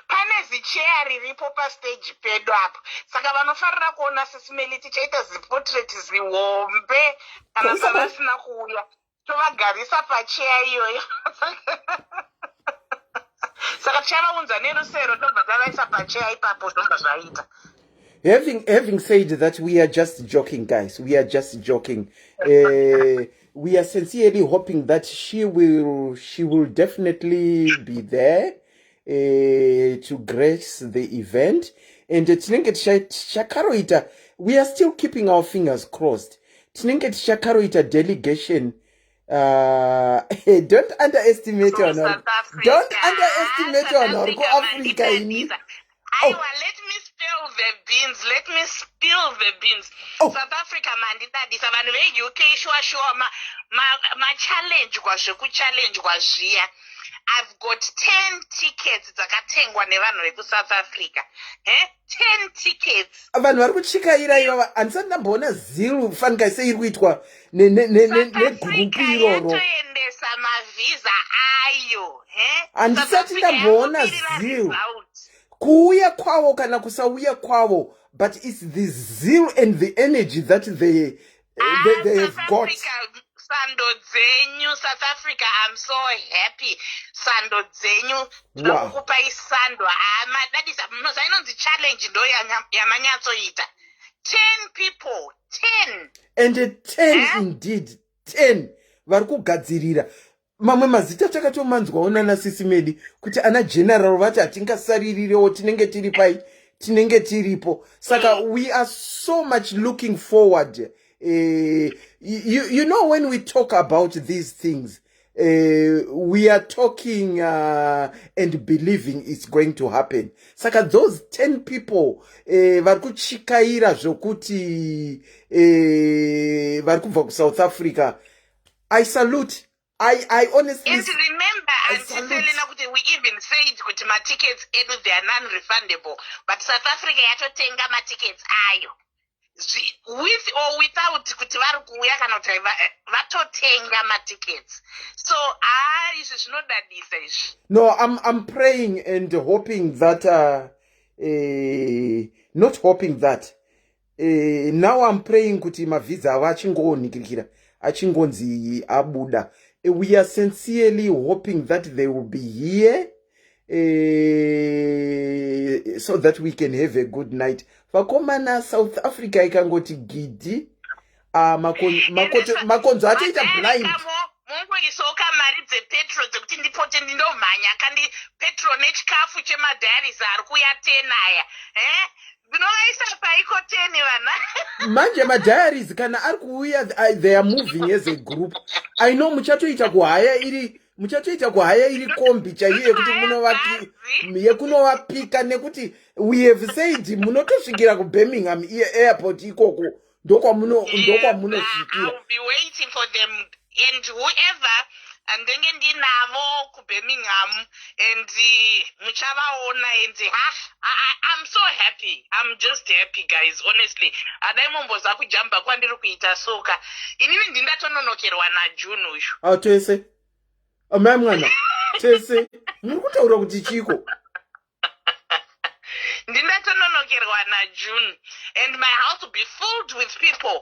pane zicheya riripo pastage pedu apo, saka vanofarira kuona SIS MELLY tichaita ziportrait zihombe kana pavasina kuuya tovagarisa pacheya iyoyo. Saka tichavaunza nerusero tobva tavaisa pacheya ipapo zvobva zvaita. Having said that, we are just joking, guys. We are just joking. We are sincerely hoping that she will definitely be there to grace the event. And we are still keeping our fingers crossed. Delegation. Don't underestimate on her. Don't underestimate on her. Go Africa. Let me spill the beans. Let me spill the beans. South Africa mandidadisa vanhu veUK sure ma challenge challenge kwazviya. I've got 10 tickets dzakatengwa nevanhu veku-South Africa. 10 tickets. Vanhu vari kuchikaira ivava handisati ndamboona ziru fanika seiri kuitwa negrupu iroro. Yatoendesa mavhiza ayo. Handisati ndamboona ziru kuuya kwavo kana kusauya kwavo, but it's the zeal and the energy that they have got. Sando dzenyu, South Africa, I'm so happy. Sando dzenyu, kupa isando. That is a challenge ndo yamanyatsoita. 10 people, 10. And 10 indeed, 10. Vari kugadzirira. Mamwe mazita takatomanzwawo nana SIS MELLY kuti ana general vati hatingasaririrewo tinenge tiri pai, tinenge tiripo. Saka we are so much looking forward. You know, when we talk about these things, we are talking and believing it's going to happen. Saka those 10 people vari kuchikaira zvokuti vari kubva kuSouth Africa, I salute. I honestly. And remember, we even said kuti ma tickets edu they are non-refundable, but South Africa yatotenga ma tickets ayo. With or without kuti vari kuuya kana kuti vatotenga ma tickets. So izvi zvinodadisa izvi. No, I'm praying and hoping that not hoping that now I'm praying kuti mavisa ava achingonikirikira achingonzi abuda. We are sincerely hoping that they will be here so that we can have a good night. Vakomana South Africa ikangoti gidi makonzo achaita blind. Mungu isoka mari dzepetrol dzekuti ndipote ndindomhanya kandi petrol nechikafu chemadharis ari kuya 10 aya. Ndinovaisa paiko 10 vana. Manje madharis kana ari kuuya they are moving as a group. I know muchatoita kuhaya iri kombi chaiyo yekuti kunovapika nekuti we have said munotosvikira kuBirmingham airport ikoko ndokwamunosvikira. I'll be waiting for them and whoever and then ndinavo kuBirmingham and muchavaona and I'm so happy. I'm just happy, guys, honestly. Adaimomboza kujamba kwandiri kuita soka. Inini ndindatononokerwa naJune uyu. Tese. Mwana. Tese. Muri kutaura kuti chiko. Ndindatononokerwa naJune and my house will be filled with people.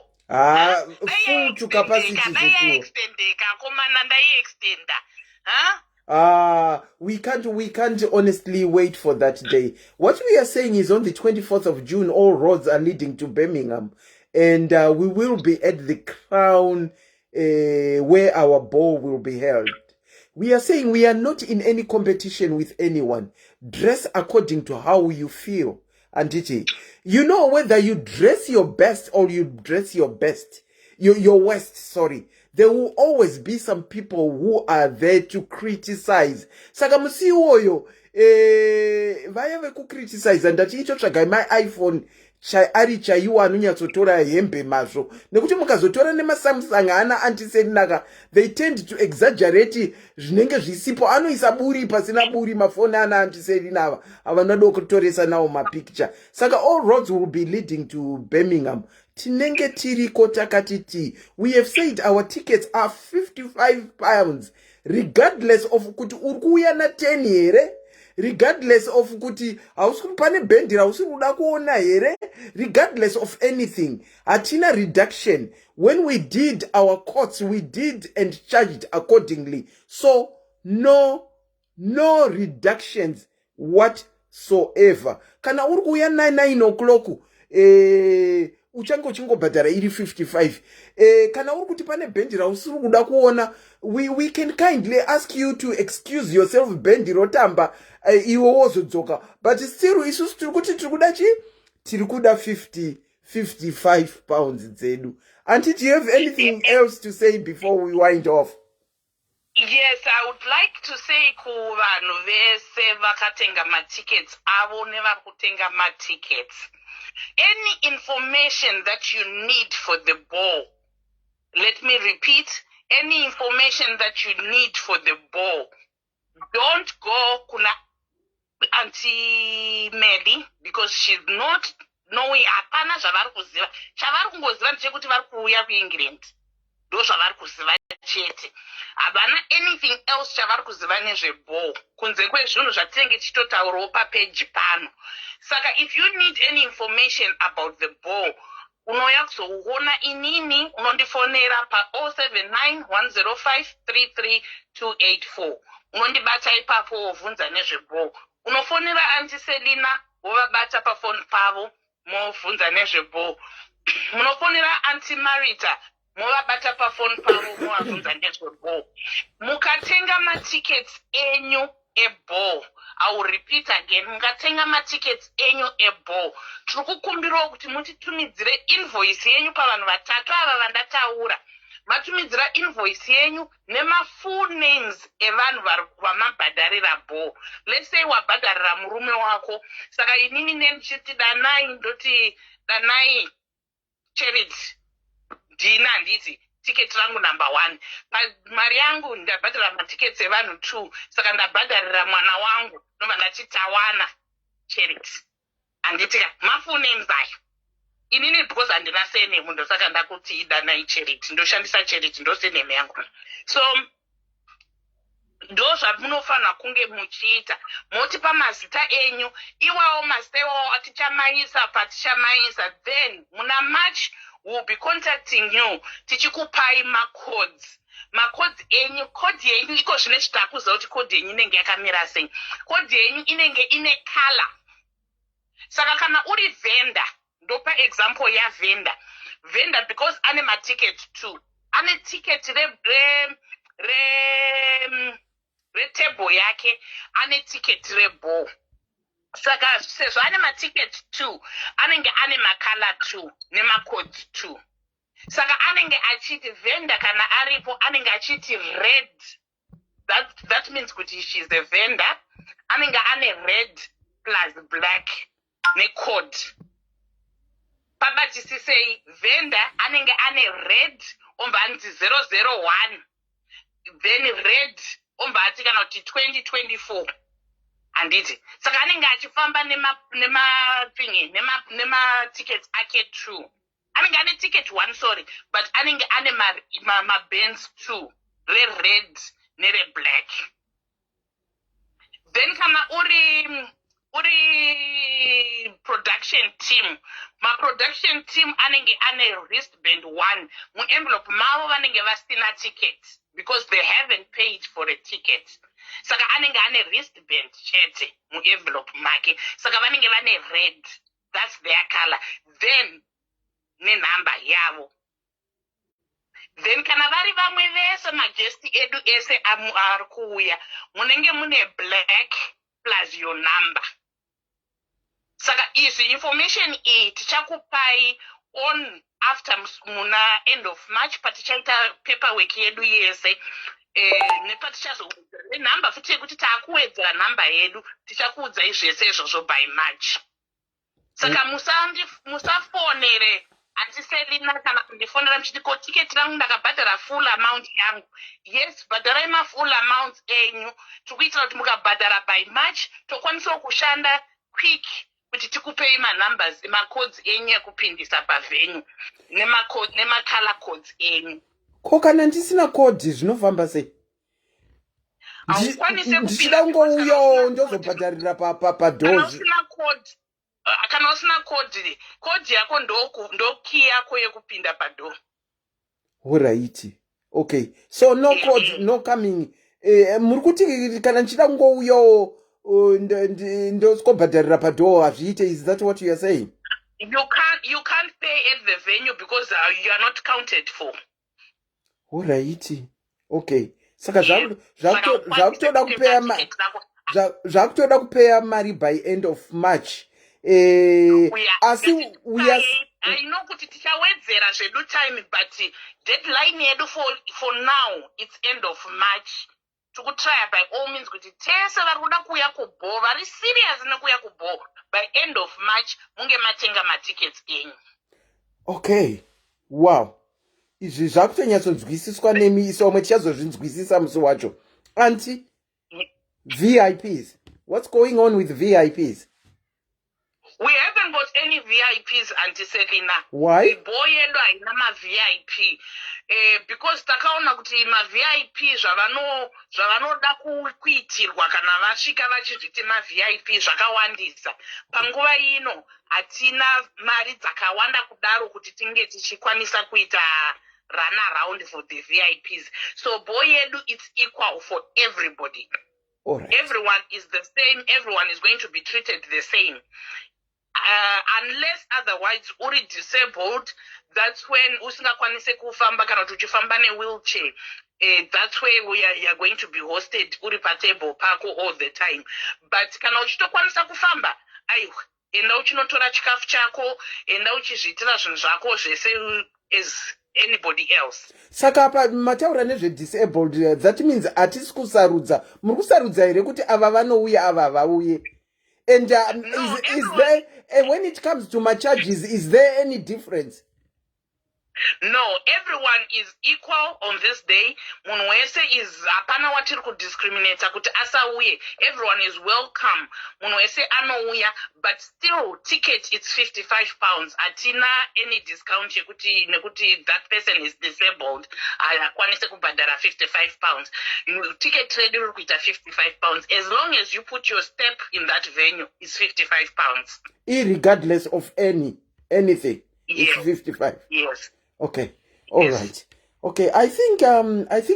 Full to capacity. Ndai extenda. We can't honestly wait for that day. What we are saying is on the 24th of June, all roads are leading to Birmingham, and we will be at the Crown, where our ball will be held. We are saying we are not in any competition with anyone. Dress according to how you feel. And you know, whether you dress your best or you dress your worst, sorry, there will always be some people who are there to criticize. Saka musiwoyo, vaya vekukriticize ndati icho tsvagai iPhone ari chaiwo anonyatsotora hembe mazvo, nekuti mukazotora nemasamsung ana antiseninaka, they tend to exaggerate zvinenge zvisipo, anoisa buri pasina buri mafoni ana antiseninava avanoda kutoresa nawo mapicture. Saka all roads will be leading to Birmingham. Tinenge tiriko takatiti, we have said our tickets are £55 regardless of kuti urikuya na 10 here, regardless of kuti hausiri pane bhendera hausiri kuda kuona here, regardless of anything. Hatina reduction. When we did our courts, we did and charged accordingly. So no reductions whatsoever. Kana uri kuya 9 o'clock, uchange uchingobhadhara iri 55. Kana uri kuti pane bhendera usiri kuda kuona, we can kindly ask you to excuse yourself bhendi rotamba, iwe wozodzoka. But still isusu tiri kuti tiri kuda chi? Tiri kuda 55 pounds dzedu. Auntie, do you have anything else to say before we wind off? Yes, I would like to say kuvanhu vese vakatenga matickets avo nevari kutenga matickets. Any information that you need for the ball, let me repeat, any information that you need for the ball, don't go kuna Auntie Melly, because she's not knowing hapana zvavari kuziva. Chavari kungoziva ndechekuti vari kuuya kuEngland. Ndo zvavari kuziva chete. Havana anything else chavari kuziva nezveball kunze kwezvinhu zvatinenge tichitotaurawo papeji pano. Saka if you need any information about the ball, unoya kuzoona inini, unondifonera pa 079 105 33284. Unondibata ipapo wovhunza nezveball. Unofonera Auntie Selina, wovabata pafoni pavo movhunza nezveball. Munofonera Auntie Marita, movabata pafoni pavo movabvunza nezveball. Mukatenga matickets enyu eball, I will repeat again, mukatenga matickets enyu eball, tiri kukumbirawo kuti mutitumidzire invoice yenyu pavanhu vatatu ava vandataura. Matumidzira invoice yenyu nema full names evanhu vamabhadharira ball. Let's say wabhadharira murume wako, saka inini nenichiti danai ndoti danai Charity Dina nditi ticket rangu number 1. Mari yangu ndabhadharira matickets evanhu 2, saka ndabhadharira mwana wangu noma ndati Tawana Charity. Anditi ma full names ayo. Inini because handina surname ndosaka ndakuti idanai Charity, ndoshandisa Charity ndo surname yangu. So ndo zvamunofanira kunge muchiita, moti pamazita enyu, iwawo mazita iwawo atichamaisa patichamaisa, then muna March we'll be contacting you tichikupai macodes. Macodes enyu, code yenyu iko zvine chitakuza kuti code yenyu inenge yakamira sei. Code yenyu inenge ine color. Saka kana uri vendor, ndopa example ya vendor because ane maticket too, ane ticket re table yake, ane ticket re ball. Saka sezvo ane maticket too, anenge ane makala too nema codes too. Saka anenge achiti vendor kana aripo anenge achiti red, that means kuti she's a vendor, anenge ane red plus black ne code. Pabati sisei vendor anenge ane red ombanzi 001, then red ombati kana kuti 2024. Anditi saka anenge achifamba nema tickets ake 2. Anenge ane ticket 1, sorry, but anenge ane ma bands 2, red nere black. Then kana uri production team, ma production team anenge ane wristband 1 mu envelope mavo vanenge vasina ticket because they haven't paid for a ticket. Saka anenge ane wristband chete muenvelope make. Saka vanenge vane red. That's their color. Then nenumber yavo. Then kana vari vamwe vese majesti edu ese ari kuuya munenge mune black plus your number. Saka izvi information iyi tichakupai on after muna end of March patichaita paperwork yedu yese. Nepatichazoudza nenumber futi yekuti taakuwedzera number yedu tichakuudzai zvese izvozvo by March. Saka musafonere Antiselina kana kundifonera mchiti ko ticket rangu ndakabhadhara full amount yangu. Yes, bhadharai ma full amounts enyu. Tikuitira kuti mukabhadhara by March tokwanisawo kushanda quick kuti tikupei ma numbers ma codes enyu ekupindisa pavenue nema color codes enyu. Ko kana ndisina code zvinofamba sei? Ndichida kungouya ndozobhadharira padoors. Kana usina code yako ndo key yako yekupinda padoo. Alright. Okay. So no code, no coming. Muri kuti kana ndichida kungouya ndozobhadharira padoo hazviite. Is that what you are saying? You can't pay at the venue because you are not counted for. Alright. Okay. Saka zvakutoda kupeya mari by end of March. Asi I know kuti tichawedzera zvedu time but deadline yedu for now it's end of March. Tikutry by all means kuti tese vari kuda kuuya kubho vari serious nekuuya kubho by end of March munge matenga matickets enyu. Okay. Wow. Izvi zvakutonyatsonzwisiswa nemi somwe tichazozvinzwisisa musi wacho. Auntie, VIPs. What's going on with VIPs? We haven't got any VIPs, Auntie Selina. Why? Boy yedu haina ma VIP. Because takaona kuti ma VIP zvavanoda kuitirwa kana vasvika vachizviti ma VIP zvakawandisa. Panguva ino hatina mari dzakawanda kudaro kuti tinge tichikwanisa kuita run around for the VIPs. So boy yedu it's equal for everybody. All right. Everyone is the same. Everyone is going to be treated the same. Unless otherwise uri disabled, that's when usingakwanise kufamba kana kuti uchifamba ne-wheelchair. That's where we are going to be hosted uri patable pako all the time. But kana uchitokwanisa kufamba, aiwa, enda uchinotora chikafu chako, enda uchizviitira zvinhu zvako zvese as anybody else. Saka apa mataura nezve-disabled, that means hatisi kusarudza. Muri kusarudza here kuti ava vanouya ava vauye. And No, is there, when it comes to my charges, is there any difference? No, everyone is equal on this day. Munhu wese is hapana watiri kudiscriminate kuti asauye. Everyone is welcome. Munhu wese anouya, but still ticket it's £55. Atina any discount nekuti that person is disabled. Akwanise kubhadhara £55. Ticket trade iri kuita £55. As long as you put your step in that venue, it's £55. Irregardless of anything. Yes. It's 55. Yes. Okay. All Yes. right. Okay. I think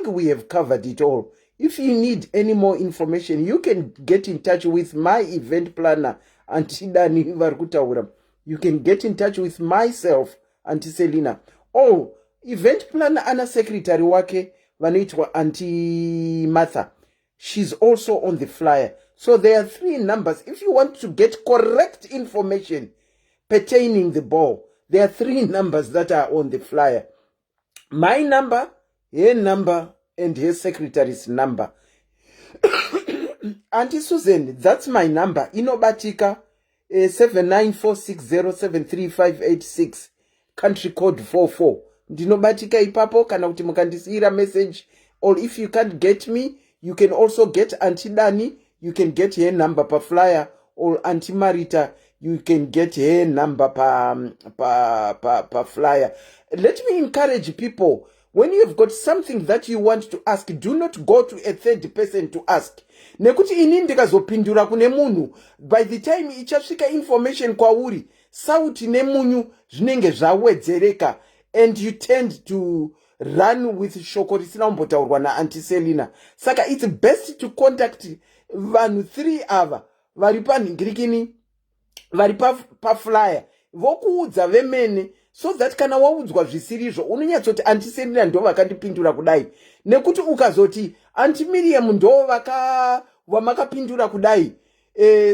we have covered it all. If you need any more information, you can get in touch with my event planner, Auntie Dani Varkutaura. You can get in touch with myself, Auntie Selina. Oh, event planner ana secretary wake vanoitwa Auntie Martha. She's also on the flyer. So there are 3 numbers. If you want to get correct information pertaining the ball, there are 3 numbers that are on the flyer. My number, her number, and her secretary's number. Auntie Susan, that's my number. Inobatika 7946073586. Country code 44. Ndinobatika ipapo kana kuti mukandisira message. Or if you can't get me, you can also get Auntie Dani. You can get her number per flyer. Or Auntie Marita, you can get her number per flyer. Let me encourage people, when you have got something that you want to ask, do not go to a third person to ask. Nekuti ini ndikazopindura kune munhu, by the time ichasvika information kwauri, sauti nemunyu zvinenge zvawedzereka, and you tend to run with shoko risina kumbotaurwa naanti Selina. Saka it's best to contact vanhu 3 ava vari panhingirikini, vari paflyer, vokuudza vemene, so that kana waudzwa zvisirizvo unonyatsoti anti Selina ndo vakandipindura kudai, nekuti ukazoti anti Miriam ndo vamakapindura kudai,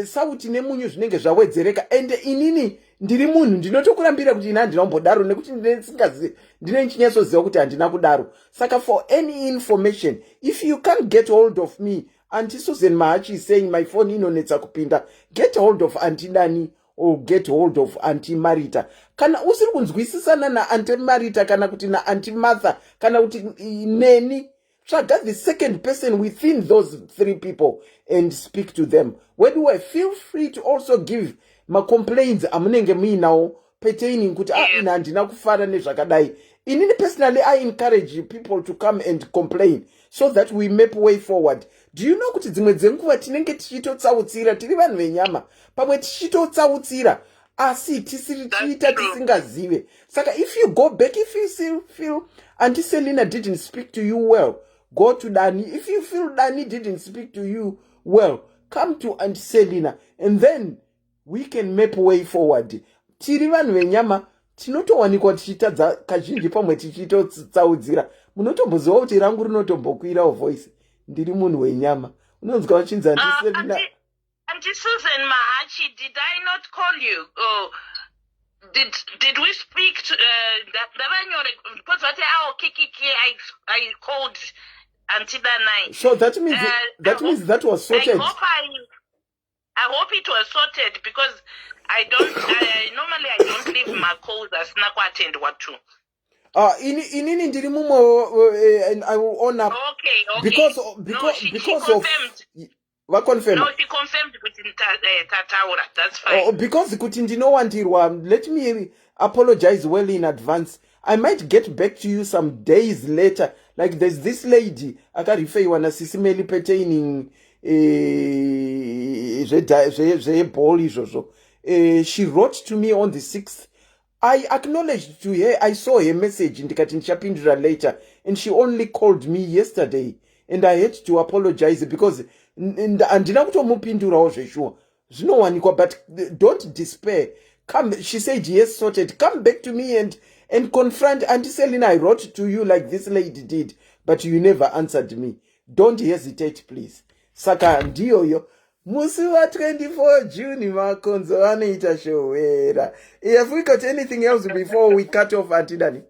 sauti nemunyu zvinenge zvawedzereka, ende inini ndiri munhu ndinotokurambira kuti ina handina kumbodaro, nekuti ndine chinyatsoziva kuti handina kudaro. Saka for any information, if you can't get hold of me, Auntie Susan Mahachi is saying my phone inonetsa kupinda, get hold of Auntie Dani or get hold of Auntie Marita. Kana usiri kunzwisisana na Auntie Marita, kana kuti na Auntie Martha, kana kuti neni, tsvaga the second person within those 3 people and speak to them. When you feel free to also give my complaints amunenge muinawo pertaining kuti ina handina kufara nezvakadai. Inini personally, I encourage people to come and complain so that we map way forward. Do you know kuti dzimwe dzenguva tinenge tichitotsautsira, tiri vanhu venyama, pamwe tichitotsautsira asi tisiri tiita tisingazive. Saka if you go back, if you still feel Auntie Selina didn't speak to you well, go to Dani. If you feel Dani didn't speak to you well, come to Auntie Selina, and then we can map way forward. Tiri vanhu venyama tinotowanikwa tichitadza kazhinji pamwe tichitotsaudzira. Munotomboziva kuti rangu rinotombokwirawo voice. Ndiri munhu wenyama. Unonzwa vachinzi Auntie Selina. Auntie Susan Mahachi, did I not call you? Did we speak to because I called Auntie Danai. So that means that was sorted. I hope it was sorted, because I normally I don't leave my calls as not attend what to. Inini ndiri mumo, and I will honor. Okay. Because she because confirmed. What confirmed? No, she confirmed kuti tataura. That's fine. Because kuti ndinowandirwa, let me apologize well in advance. I might get back to you some days later. Like there's this lady akarifeiwa na SIS MELLY pertaining ball izvozvo. She wrote to me on the 6th. I acknowledged to her. I saw her message ndikati ndichapindura later, and she only called me yesterday, and I had to apologize because andina kutomupindurawo zveshuwa zvinowanikwa. But don't despair. Come, she said yes, sorted. Come back to me and confront Auntie Selina. I wrote to you like this lady did, but you never answered me. Don't hesitate, please. Saka ndiyoyo. Musi wa 24 June makonzo anaita showera. Have we got anything else before we cut off, Auntie Dani?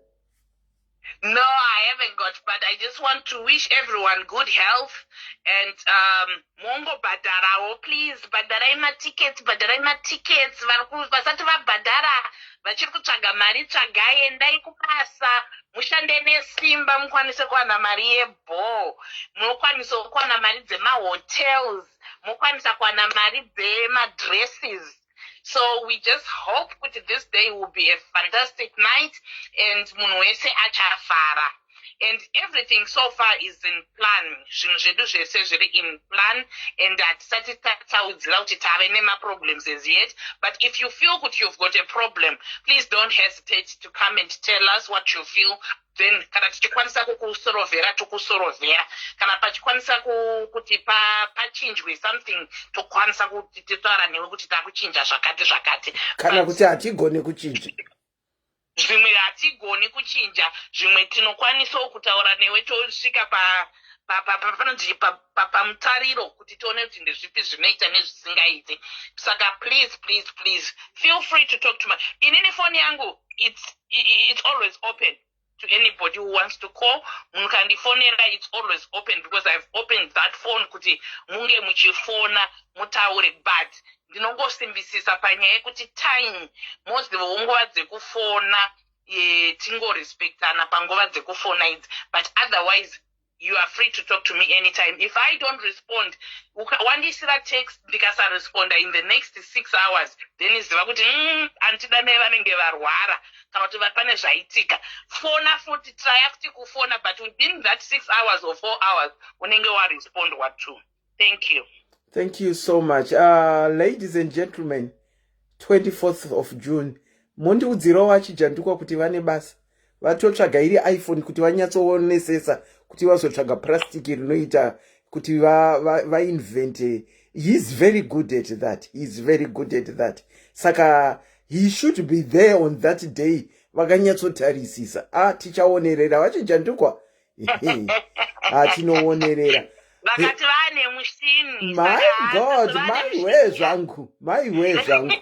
No, I haven't got, but I just want to wish everyone good health and mongo badara, please badarai ma tickets, vasati vabhadhara vachiri kutsvaga mari, tsvagai, endai kubasa, mushande nesimba, mukwanise kuwana mari yeball, munokwanisa kuwana mari dzemahotels, mukwanisa kuwana mari dzemadresses. So we just hope that this day will be a fantastic night and munhu wese achafara. And everything so far is in plan. Zvinhu zvedu zvese zviri in plan, and hatisati tataudzira kuti tave nema-problems as yet. But if you feel that you've got a problem, please don't hesitate to come and tell us what you feel. Then kana tichikwanisa kukusorovhera tokusorovhera, kana pachikwanisa kuti pachinjwe something tokwanisa kuti titaura newe kuti takuchinja zvakati. Kana kuti hatigoni kuchinja. Zvimwe hatigoni kuchinja, zvimwe tinokwanisawo kutaura newe tosvika panonzi pamutariro kuti tione kuti ndezvipi zvinoita nezvisingaiti. Saka please feel free to talk to me. Inini phone yangu it's always open to anybody who wants to call. Munkandifonera, it's always open because I've opened that phone kuti munge muchifona mutaure, but ndinongosimbisisa panyaya yekuti time most nguva dzekufona tingorespectana panguva dzekufona idzi, but otherwise you are free to talk to me anytime. If I don't respond, wandisira text ndikasaresponda in the next 6 hours, then iziva kuti antidane vanenge varwara kana kuti pane zvaitika. Fona futi, try kuti kufona, but within that 6 hours or 4 hours unenge warespond what to. Thank you. Thank you so much. Ladies and gentlemen, 24th of June. Mondiudzirawo achijanduka kuti vane basa. vatotsvaga iri iPhone kuti vanyatsoonesesa kuti vazotsvaga plastic rinoita kuti vainvente. He's very good at that. He's very good at that. Saka he should be there on that day. Vakanyatsotarisisa. Tichaonerera vachinjandukwa. Tinoonerera. My God, my way zvangu. My way zvangu.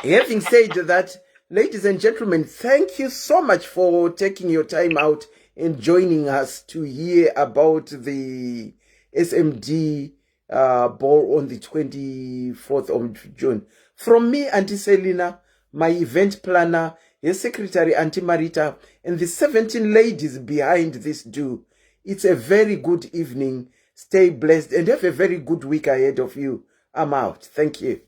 Having said that, ladies and gentlemen, thank you so much for taking your time out and joining us to hear about the SMD ball on the 24th of June. From me, Auntie Selina, my event planner, his secretary, Auntie Marita, and the 17 ladies behind this do. It's a very good evening. Stay blessed and have a very good week ahead of you. I'm out. Thank you.